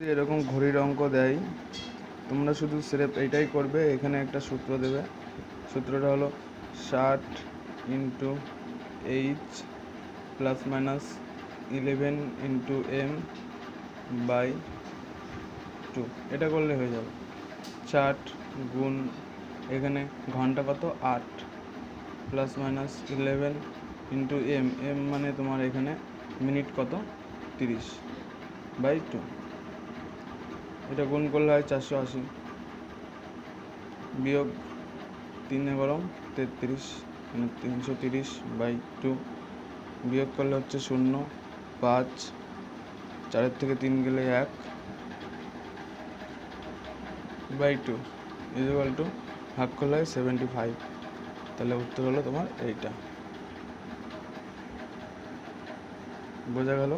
এরকম ঘড়ির অঙ্ক দেয়, তোমরা শুধু স্রেফ এইটাই করবে। এখানে একটা সূত্র দেবে, সূত্রটা হলো 60 into H plus minus 11 into M by 2। এটা করলে হয়ে যাবে 60 গুণ এখানে ঘন্টা কত 8 plus minus 11 into M, M মানে তোমার এখানে মিনিট কত 30 বাই 2। এটা গুণ করলে হয় 480 বিয়োগ 3 গরম 33 মানে 330 বাই 2 বিয়োগ করলে হচ্ছে 0, 5, 4 থেকে 3 গেলে 1 বাই 2 ইকুয়াল টু ভাগ করলে হয় 75। তাহলে উত্তর হলো তোমার এইটা। বোঝা গেল?